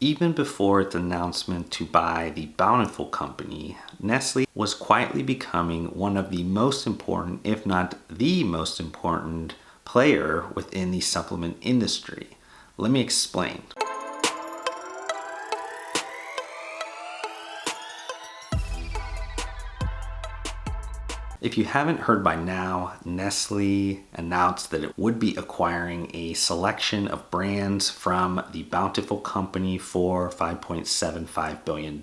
Even before its announcement to buy the Bountiful Company, Nestle was quietly becoming one of the most important, if not the most important, player within the supplement industry. Let me explain. If you haven't heard by now, Nestle announced that it would be acquiring a selection of brands from the Bountiful Company for $5.75 billion.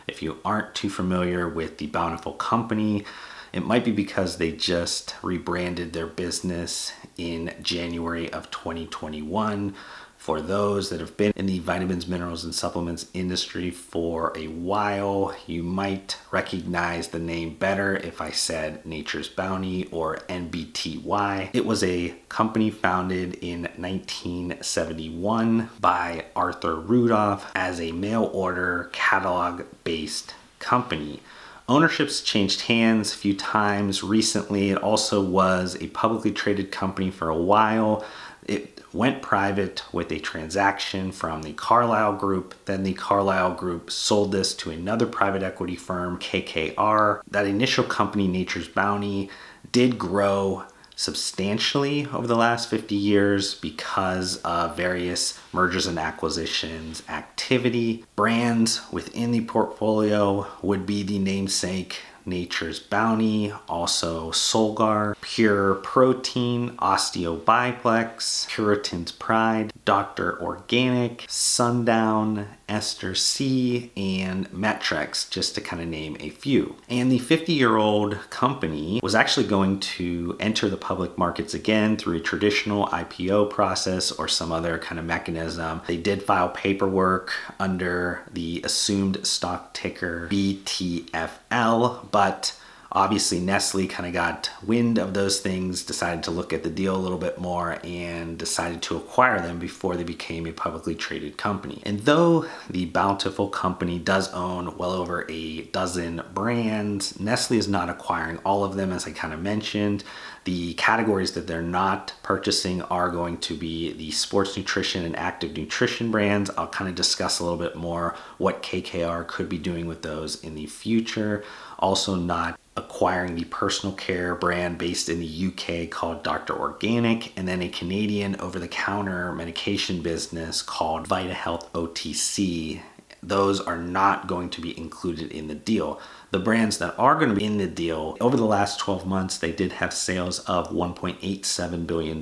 If you aren't too familiar with the Bountiful Company, it might be because they just rebranded their business in January of 2021. For those that have been in the vitamins, minerals, and supplements industry for a while, you might recognize the name better if I said Nature's Bounty or NBTY. It was a company founded in 1971 by Arthur Rudolph as a mail order catalog-based company. Ownership's changed hands a few times recently. It also was a publicly traded company for a while. It went private with a transaction from the Carlyle Group. Then the Carlyle Group sold this to another private equity firm, KKR. That initial company, Nature's Bounty, did grow substantially over the last 50 years because of various mergers and acquisitions activity. Brands within the portfolio would be the namesake Nature's Bounty, also Solgar, Pure Protein, Osteobiplex, Puritan's Pride, Dr. Organic, Sundown, Ester C, and Metrex, just to kind of name a few. And the 50-year-old company was actually going to enter the public markets again through a traditional IPO process or some other kind of mechanism. They did file paperwork under the assumed stock ticker BTFL, but obviously Nestle kind of got wind of those things, decided to look at the deal a little bit more, and decided to acquire them before they became a publicly traded company. And though the Bountiful Company does own well over a dozen brands, Nestle is not acquiring all of them, as I kind of mentioned. The categories that they're not purchasing are going to be the sports nutrition and active nutrition brands. I'll kind of discuss a little bit more what KKR could be doing with those in the future. Also not acquiring the personal care brand based in the UK called Dr. Organic, and then a Canadian over-the-counter medication business called VitaHealth OTC. Those are not going to be included in the deal. The brands that are going to be in the deal, over the last 12 months, they did have sales of $1.87 billion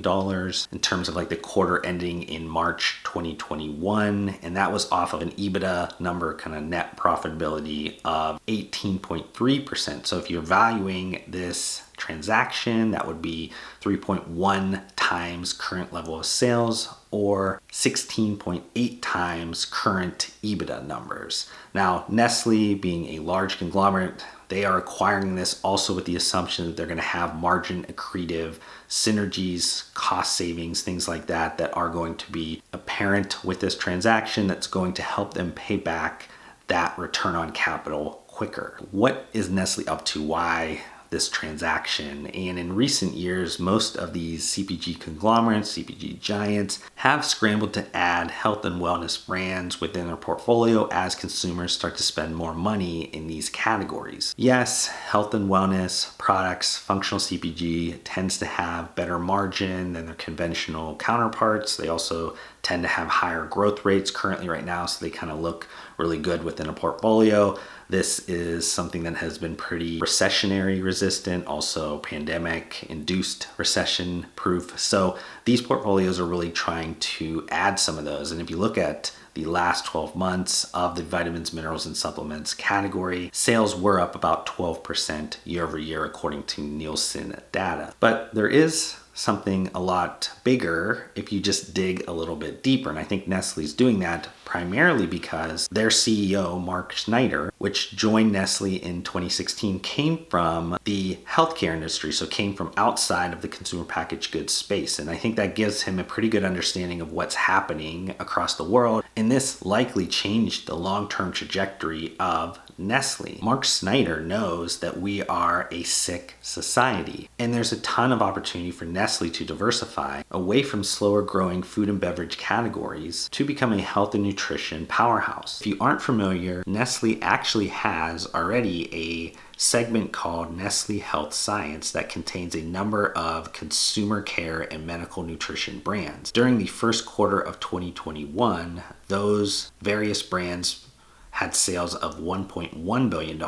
in terms of like the quarter ending in March 2021. And that was off of an EBITDA number, kind of net profitability of 18.3%. So if you're valuing this transaction, that would be 3.1 times current level of sales or 16.8 times current EBITDA numbers. Now, Nestle being a large conglomerate, they are acquiring this also with the assumption that they're going to have margin accretive synergies, cost savings, things like that, that are going to be apparent with this transaction that's going to help them pay back that return on capital quicker. What is Nestle up to? Why this transaction? And in recent years, most of these CPG conglomerates, CPG giants, have scrambled to add health and wellness brands within their portfolio as consumers start to spend more money in these categories. Yes, health and wellness products, functional CPG, tends to have better margin than their conventional counterparts. They also tend to have higher growth rates currently right now, so they kind of look really good within a portfolio. This is something that has been pretty recessionary resistant, also pandemic induced recession proof. So these portfolios are really trying to add some of those. And if you look at the last 12 months of the vitamins, minerals, and supplements category, sales were up about 12% year over year, according to Nielsen data. But there is something a lot bigger if you just dig a little bit deeper. And I think Nestle's doing that primarily because their CEO, Mark Schneider, which joined Nestle in 2016, came from the healthcare industry, so came from outside of the consumer packaged goods space. And I think that gives him a pretty good understanding of what's happening across the world. And this likely changed the long-term trajectory of Nestle. Mark Schneider knows that we are a sick society, and there's a ton of opportunity for Nestle to diversify away from slower growing food and beverage categories to become a health and nutrition powerhouse. If you aren't familiar, Nestle actually has already a segment called Nestle Health Science that contains a number of consumer care and medical nutrition brands. During the first quarter of 2021, those various brands had sales of $1.1 billion,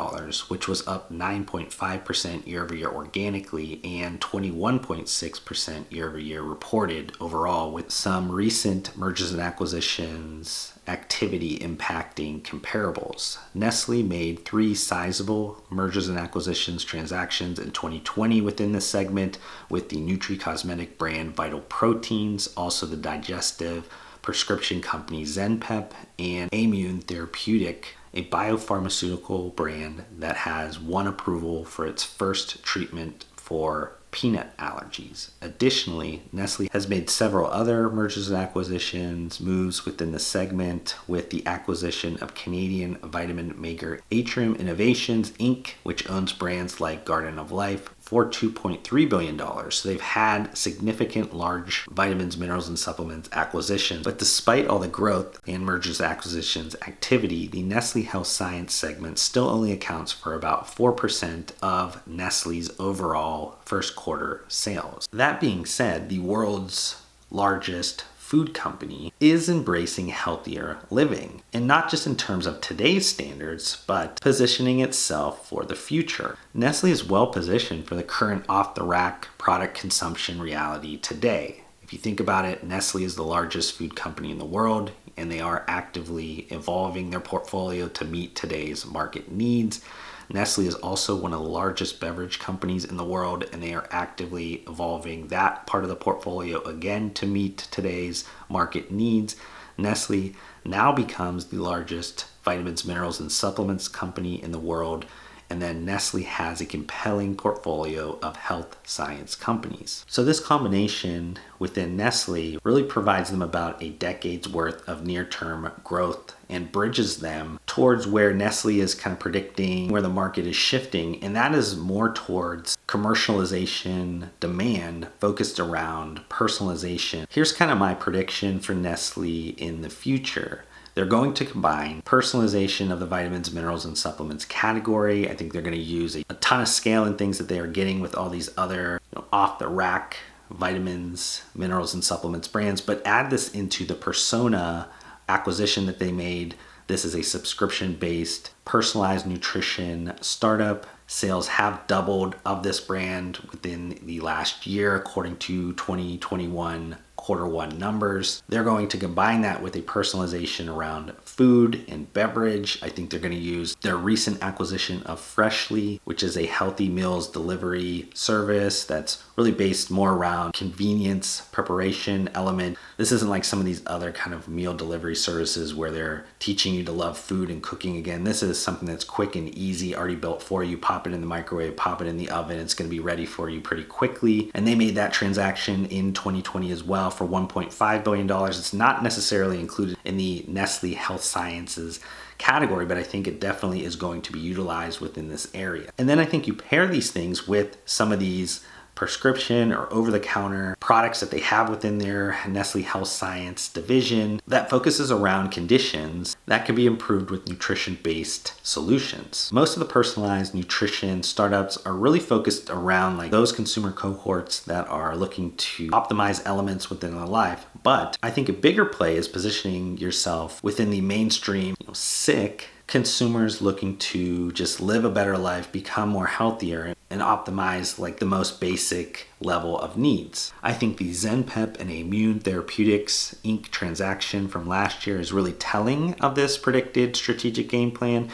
which was up 9.5% year over year organically and 21.6% year over year reported overall, with some recent mergers and acquisitions activity impacting comparables. Nestle made 3 sizable mergers and acquisitions transactions in 2020 within this segment, with the nutri-cosmetic brand Vital Proteins, also the digestive prescription company Zenpep, and Immune Therapeutic, a biopharmaceutical brand that has one approval for its first treatment for peanut allergies. Additionally, Nestle has made several other mergers and acquisitions moves within the segment, with the acquisition of Canadian vitamin maker Atrium Innovations Inc., which owns brands like Garden of Life, for $2.3 billion. So they've had significant large vitamins, minerals, and supplements acquisitions. But despite all the growth in mergers and acquisitions activity, the Nestle Health Science segment still only accounts for about 4% of Nestle's overall first quarter sales. That being said, the world's largest food company is embracing healthier living, and not just in terms of today's standards, but positioning itself for the future. Nestle is well positioned for the current off-the-rack product consumption reality today. If you think about it, Nestle is the largest food company in the world, and they are actively evolving their portfolio to meet today's market needs. Nestle is also one of the largest beverage companies in the world, and they are actively evolving that part of the portfolio again to meet today's market needs. Nestle now becomes the largest vitamins, minerals, and supplements company in the world. And then Nestle has a compelling portfolio of health science companies. So this combination within Nestle really provides them about a decade's worth of near-term growth and bridges them towards where Nestle is kind of predicting where the market is shifting. And that is more towards commercialization demand focused around personalization. Here's kind of my prediction for Nestle in the future. They're going to combine personalization of the vitamins, minerals, and supplements category. I think they're going to use a ton of scale in things that they are getting with all these other off-the-rack vitamins, minerals, and supplements brands, but add this into the Persona acquisition that they made. This is a subscription-based personalized nutrition startup. Sales have doubled of this brand within the last year, according to 2021 quarter one numbers. They're going to combine that with a personalization around food and beverage. I think they're going to use their recent acquisition of Freshly, which is a healthy meals delivery service that's really based more around convenience, preparation element. This isn't like some of these other kind of meal delivery services where they're teaching you to love food and cooking again. This is something that's quick and easy, already built for you. Pop it in the microwave, pop it in the oven. It's going to be ready for you pretty quickly. And they made that transaction in 2020 as well for $1.5 billion. It's not necessarily included in the Nestle Health Sciences category, but I think it definitely is going to be utilized within this area. And then I think you pair these things with some of these prescription or over-the-counter products that they have within their Nestle Health Science division that focuses around conditions that can be improved with nutrition-based solutions. Most of the personalized nutrition startups are really focused around like those consumer cohorts that are looking to optimize elements within their life. But I think a bigger play is positioning yourself within the mainstream, sick consumers looking to just live a better life, become more healthier, and optimize like the most basic level of needs. I think the Zenpep and Immune Therapeutics Inc. transaction from last year is really telling of this predicted strategic game plan.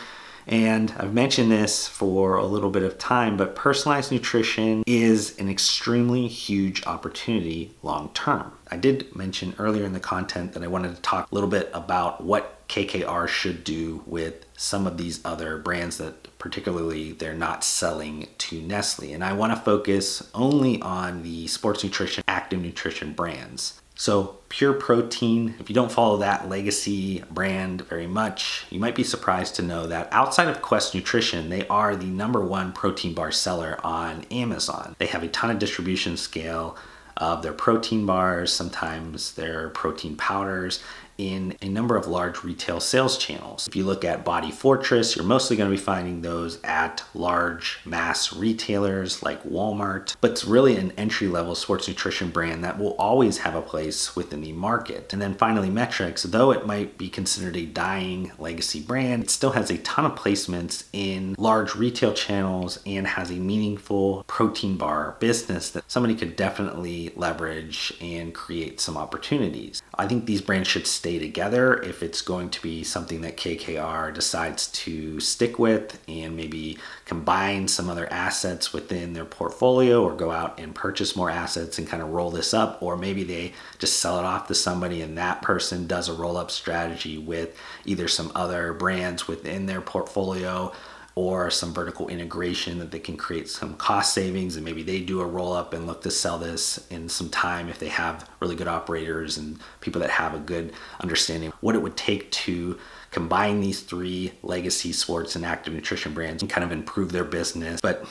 And I've mentioned this for a little bit of time, but personalized nutrition is an extremely huge opportunity long term. I did mention earlier in the content that I wanted to talk a little bit about what KKR should do with some of these other brands that particularly they're not selling to Nestle. And I want to focus only on the sports nutrition, active nutrition brands. So Pure Protein, if you don't follow that legacy brand very much, you might be surprised to know that outside of Quest Nutrition, they are the #1 protein bar seller on Amazon. They have a ton of distribution scale of their protein bars, sometimes their protein powders, in a number of large retail sales channels. If you look at Body Fortress, you're mostly going to be finding those at large mass retailers like Walmart, but it's really an entry-level sports nutrition brand that will always have a place within the market. And then finally, Metrics, though it might be considered a dying legacy brand, it still has a ton of placements in large retail channels and has a meaningful protein bar business that somebody could definitely leverage and create some opportunities. I think these brands should stay together if it's going to be something that KKR decides to stick with and maybe combine some other assets within their portfolio or go out and purchase more assets and kind of roll this up, or maybe they just sell it off to somebody and that person does a roll-up strategy with either some other brands within their portfolio or some vertical integration that they can create some cost savings, and maybe they do a roll up and look to sell this in some time if they have really good operators and people that have a good understanding of what it would take to combine these three legacy sports and active nutrition brands and kind of improve their business. But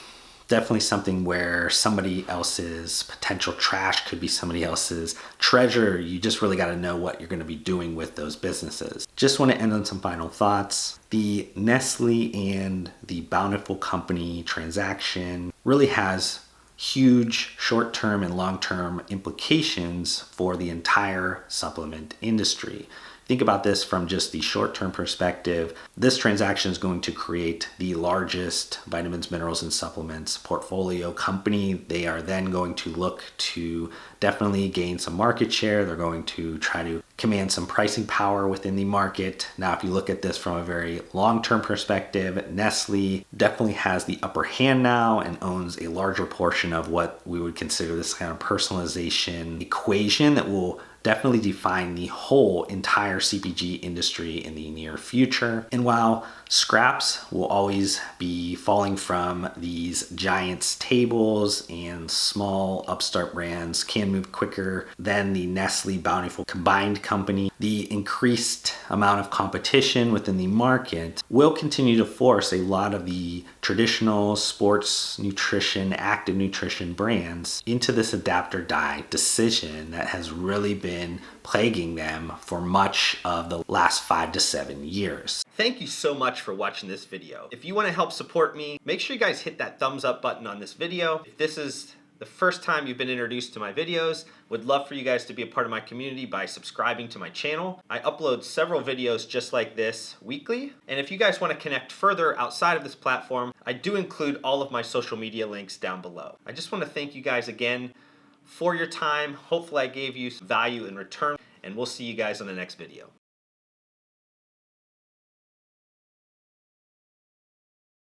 definitely something where somebody else's potential trash could be somebody else's treasure. You just really got to know what you're going to be doing with those businesses. Just want to end on some final thoughts. The Nestle and the Bountiful Company transaction really has huge short-term and long-term implications for the entire supplement industry. Think about this from just the short-term perspective. This transaction is going to create the largest vitamins, minerals, and supplements portfolio company. They are then going to look to definitely gain some market share. They're going to try to command some pricing power within the market. Now, if you look at this from a very long-term perspective, Nestle definitely has the upper hand now and owns a larger portion of what we would consider this kind of personalization equation that will definitely define the whole entire CPG industry in the near future. And while scraps will always be falling from these giants tables and small upstart brands can move quicker than the Nestle Bountiful combined company, the increased amount of competition within the market will continue to force a lot of the traditional sports nutrition, active nutrition brands into this adapt or die decision that has really been plaguing them for much of the last 5 to 7 years. Thank you so much for watching this video. If you want to help support me, make sure you guys hit that thumbs up button on this video. If this is the first time you've been introduced to my videos, would love for you guys to be a part of my community by subscribing to my channel. I upload several videos just like this weekly. And if you guys want to connect further outside of this platform, I do include all of my social media links down below. I just want to thank you guys again for your time. Hopefully I gave you value in return, and we'll see you guys on the next video.